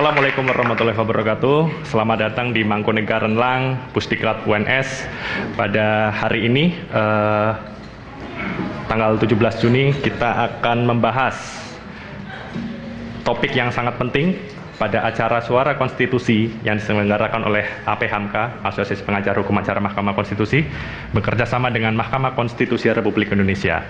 Assalamualaikum warahmatullahi wabarakatuh. Selamat datang di Mangkunegaran Lang, Pusdiklat UNS. Pada hari ini, tanggal 17 Juni, kita akan membahas topik yang sangat penting pada acara Suara Konstitusi yang diselenggarakan oleh APHMK, Asosiasi Pengajar Hukum Acara Mahkamah Konstitusi, bekerja sama dengan Mahkamah Konstitusi Republik Indonesia.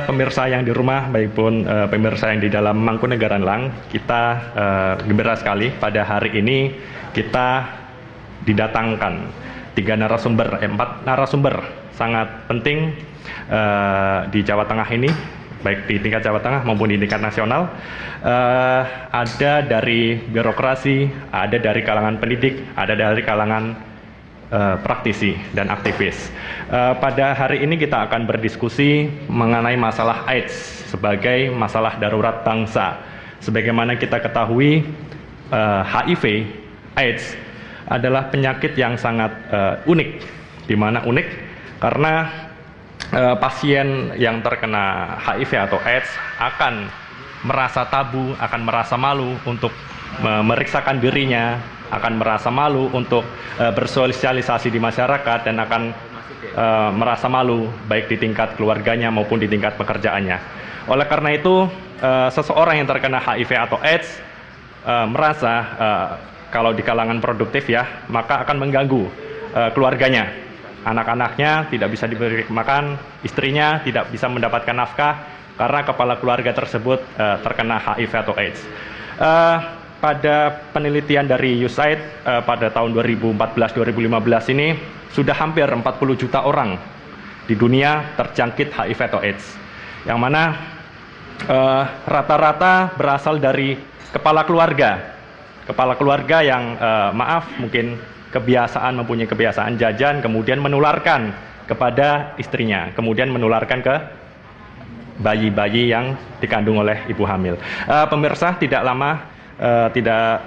Pemirsa yang di rumah, baik pun pemirsa yang di dalam Mangkunegaran Lang, kita gembira sekali pada hari ini kita didatangkan 4 narasumber sangat penting di Jawa Tengah ini, baik di tingkat Jawa Tengah maupun di tingkat nasional. Ada dari birokrasi, ada dari kalangan pendidik, ada dari kalangan praktisi dan aktivis. Pada hari ini kita akan berdiskusi mengenai masalah AIDS sebagai masalah darurat bangsa. Sebagaimana kita ketahui, HIV, AIDS adalah penyakit yang sangat unik. Di mana unik? Karena pasien yang terkena HIV atau AIDS akan merasa tabu, akan merasa malu untuk memeriksakan dirinya, akan merasa malu untuk bersosialisasi di masyarakat, dan akan merasa malu baik di tingkat keluarganya maupun di tingkat pekerjaannya. Oleh karena itu, seseorang yang terkena HIV atau AIDS merasa kalau di kalangan produktif ya, maka akan mengganggu keluarganya. Anak-anaknya tidak bisa diberi makan, istrinya tidak bisa mendapatkan nafkah karena kepala keluarga tersebut terkena HIV atau AIDS. Pada penelitian dari USAID pada tahun 2014-2015 ini sudah hampir 40 juta orang di dunia terjangkit HIV atau AIDS, yang mana rata-rata berasal dari kepala keluarga yang mungkin mempunyai kebiasaan jajan, kemudian menularkan kepada istrinya, kemudian menularkan ke bayi-bayi yang dikandung oleh ibu hamil. Pemirsa, tidak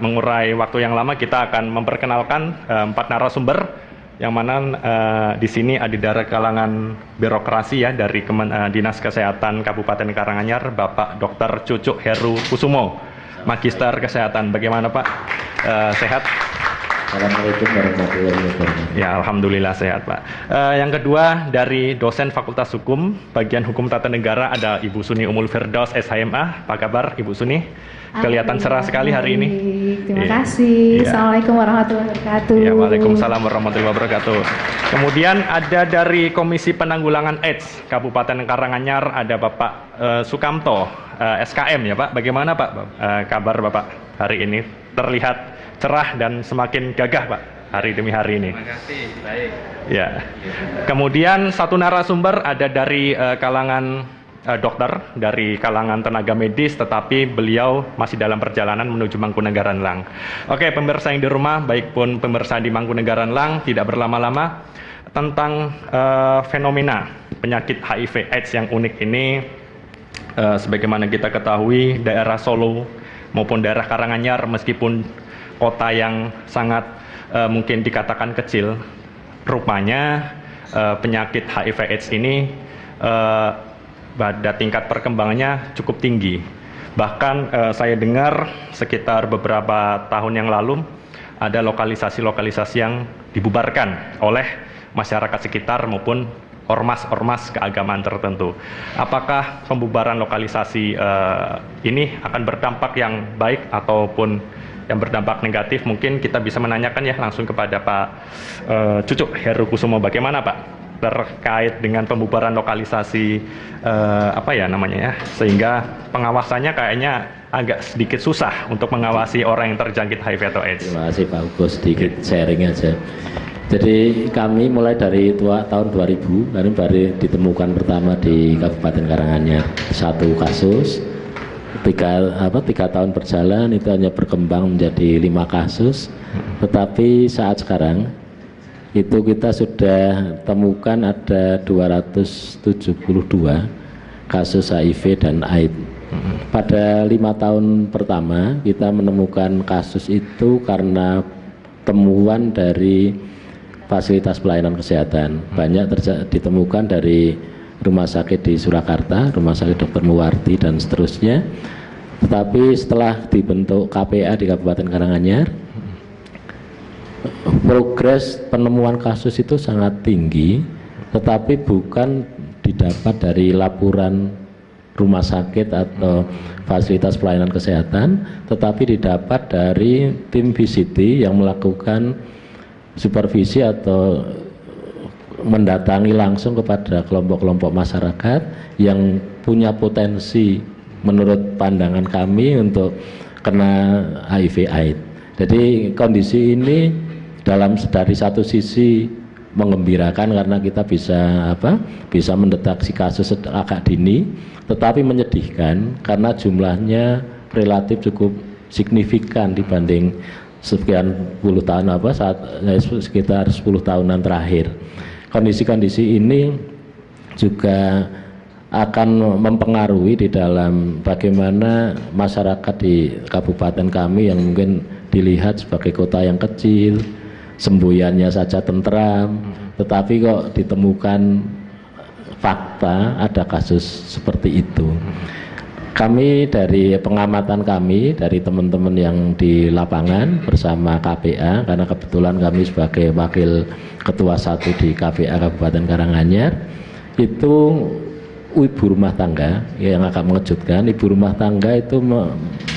mengurai waktu yang lama, kita akan memperkenalkan 4 narasumber, yang mana di sini ada dari kalangan birokrasi ya, dari Dinas Kesehatan Kabupaten Karanganyar, Bapak Dr. Cucuk Heru Kusumo, Magister Kesehatan. Bagaimana Pak? Sehat? Assalamualaikum warahmatullahi wabarakatuh. Ya, alhamdulillah sehat Pak. Yang kedua, dari dosen Fakultas Hukum, bagian Hukum Tata Negara, ada Ibu Suni Umul Firdaus, SHMA. Apa kabar Ibu Suni? Kelihatan cerah sekali hari ini. Terima kasih. Assalamualaikum warahmatullahi wabarakatuh. Ya, waalaikumsalam warahmatullahi wabarakatuh. Kemudian ada dari Komisi Penanggulangan AIDS Kabupaten Karanganyar, ada Bapak Sukamto, SKM ya Pak. Bagaimana Pak kabar Bapak hari ini? Terlihat cerah dan semakin gagah Pak hari demi hari ini. Terima kasih, baik. Ya. Kemudian satu narasumber ada dari kalangan dokter, dari kalangan tenaga medis, tetapi beliau masih dalam perjalanan menuju Mangkunegaran Lang. Oke, pemirsa yang di rumah, baik pun pemirsa di Mangkunegaran Lang, tidak berlama-lama, tentang fenomena penyakit HIV AIDS yang unik ini. Sebagaimana kita ketahui, daerah Solo maupun daerah Karanganyar, meskipun kota yang sangat mungkin dikatakan kecil, rupanya penyakit HIV AIDS ini pada tingkat perkembangannya cukup tinggi. Bahkan saya dengar sekitar beberapa tahun yang lalu ada lokalisasi-lokalisasi yang dibubarkan oleh masyarakat sekitar maupun ormas-ormas keagamaan tertentu. Apakah pembubaran lokalisasi ini akan berdampak yang baik ataupun yang berdampak negatif? Mungkin kita bisa menanyakan ya langsung kepada Pak Cucuk Heru Kusumo. Bagaimana Pak terkait dengan pembubaran lokalisasi sehingga pengawasannya kayaknya agak sedikit susah untuk mengawasi orang yang terjangkit HIV atau AIDS. Terima kasih Pak Hugo, sedikit sharing aja. Jadi kami mulai dari tahun 2000 kami baru ditemukan pertama di Kabupaten Karanganyar satu kasus. 3 tahun berjalan itu hanya berkembang menjadi 5 kasus, tetapi saat sekarang itu kita sudah temukan ada 272 kasus HIV dan AIDS. Pada 5 tahun pertama kita menemukan kasus itu karena temuan dari fasilitas pelayanan kesehatan. Banyak ditemukan dari rumah sakit di Surakarta, rumah sakit Dr. Muwardi dan seterusnya. Tetapi setelah dibentuk KPA di Kabupaten Karanganyar, progres penemuan kasus itu sangat tinggi, tetapi bukan didapat dari laporan rumah sakit atau fasilitas pelayanan kesehatan, tetapi didapat dari tim VCT yang melakukan supervisi atau mendatangi langsung kepada kelompok-kelompok masyarakat yang punya potensi menurut pandangan kami untuk kena HIV/AIDS. Jadi kondisi ini dari satu sisi menggembirakan karena kita bisa mendeteksi kasus agak dini, tetapi menyedihkan karena jumlahnya relatif cukup signifikan dibanding sekian puluh tahun sekitar 10 tahunan terakhir. Kondisi-kondisi ini juga akan mempengaruhi di dalam bagaimana masyarakat di kabupaten kami yang mungkin dilihat sebagai kota yang kecil, semboyannya saja tentram, tetapi kok ditemukan fakta ada kasus seperti itu. Kami dari pengamatan kami, dari teman-teman yang di lapangan bersama KPA, karena kebetulan kami sebagai wakil ketua 1 di KPA Kabupaten Karanganyar, itu ibu rumah tangga yang agak mengejutkan, ibu rumah tangga itu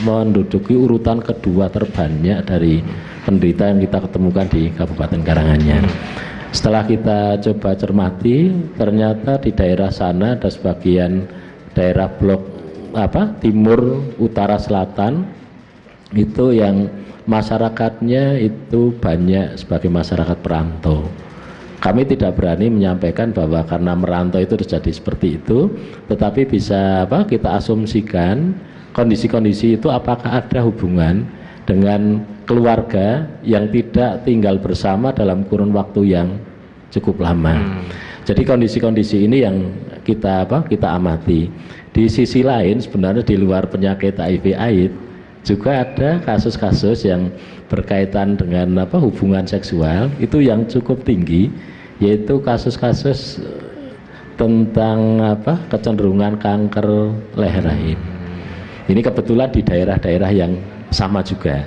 menduduki urutan kedua terbanyak dari penderita yang kita ketemukan di Kabupaten Karanganyar. Setelah kita coba cermati, ternyata di daerah sana ada sebagian daerah blok timur utara selatan itu yang masyarakatnya itu banyak sebagai masyarakat perantau. Kami tidak berani menyampaikan bahwa karena merantau itu terjadi seperti itu, tetapi bisa kita asumsikan kondisi-kondisi itu apakah ada hubungan dengan keluarga yang tidak tinggal bersama dalam kurun waktu yang cukup lama. Jadi kondisi-kondisi ini yang kita amati. Di sisi lain sebenarnya di luar penyakit HIV/AIDS juga ada kasus-kasus yang berkaitan dengan hubungan seksual itu yang cukup tinggi, yaitu kasus-kasus tentang kecenderungan kanker leher rahim. Ini kebetulan di daerah-daerah yang sama juga.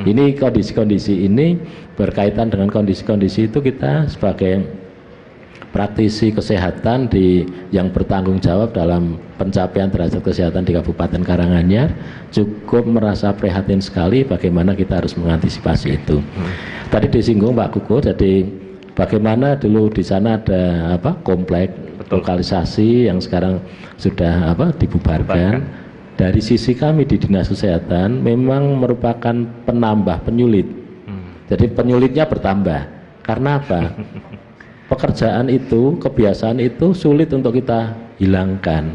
Ini kondisi-kondisi ini berkaitan dengan kondisi-kondisi itu kita sebagai praktisi kesehatan yang bertanggung jawab dalam pencapaian derajat kesehatan di Kabupaten Karanganyar cukup merasa prihatin sekali bagaimana kita harus mengantisipasi itu. Tadi disinggung Pak Kuko, jadi bagaimana dulu di sana ada komplek lokalisasi yang sekarang sudah dibubarkan. Dari sisi kami di Dinas Kesehatan memang merupakan penambah penyulit. Jadi penyulitnya bertambah. Karena apa? Pekerjaan itu, kebiasaan itu sulit untuk kita hilangkan.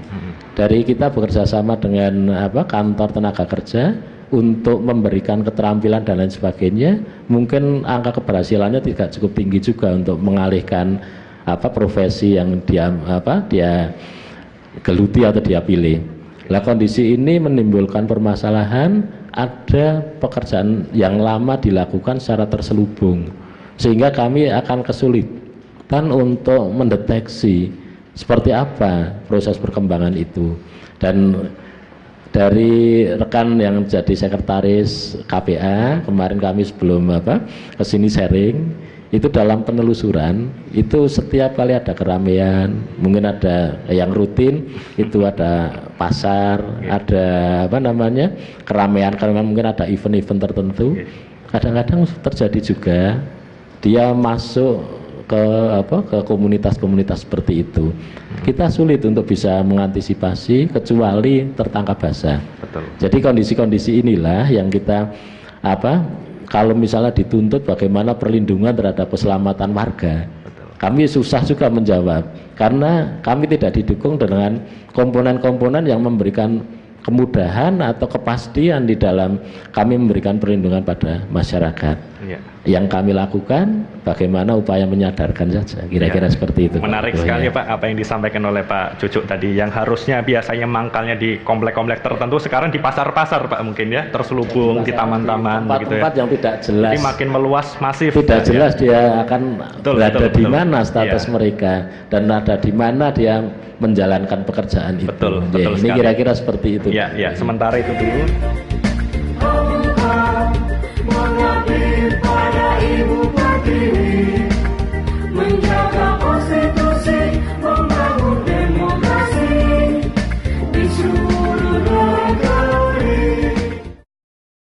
Dari kita bekerja sama dengan kantor tenaga kerja untuk memberikan keterampilan dan lain sebagainya, mungkin angka keberhasilannya tidak cukup tinggi juga untuk mengalihkan profesi yang dia geluti atau dia pilih. Nah, kondisi ini menimbulkan permasalahan, ada pekerjaan yang lama dilakukan secara terselubung, sehingga kami akan kesulitan untuk mendeteksi seperti apa proses perkembangan itu. Dan dari rekan yang jadi sekretaris KPA kemarin kami sebelum kesini sharing, itu dalam penelusuran itu setiap kali ada keramaian, mungkin ada yang rutin itu ada pasar, ada keramaian karena mungkin ada event-event tertentu. Kadang-kadang terjadi juga dia masuk ke komunitas-komunitas seperti itu. Kita sulit untuk bisa mengantisipasi kecuali tertangkap basah. Betul. Jadi kondisi-kondisi inilah yang kita kalau misalnya dituntut bagaimana perlindungan terhadap keselamatan warga. Betul. Kami susah juga menjawab karena kami tidak didukung dengan komponen-komponen yang memberikan kemudahan atau kepastian di dalam kami memberikan perlindungan pada masyarakat. Iya. Yang kami lakukan bagaimana upaya menyadarkan saja, kira-kira seperti itu. Menarik Pak. sekali Pak apa yang disampaikan oleh Pak Cucuk tadi, yang harusnya biasanya mangkalnya di komplek-komplek tertentu sekarang di pasar-pasar Pak, mungkin ya, terselubung di taman-taman begitu ya. Tempat-tempat yang tidak jelas. Jadi makin meluas masif. Tidak jelas dia akan Betul, berada betul, di betul. mana status Iya. mereka dan ada di mana dia menjalankan pekerjaan itu. Betul, Ya, betul ini sekali. kira-kira seperti itu. Ya, ya. Sementara itu dulu. Mengabdi pada Ibu Pertiwi, menjaga konstitusi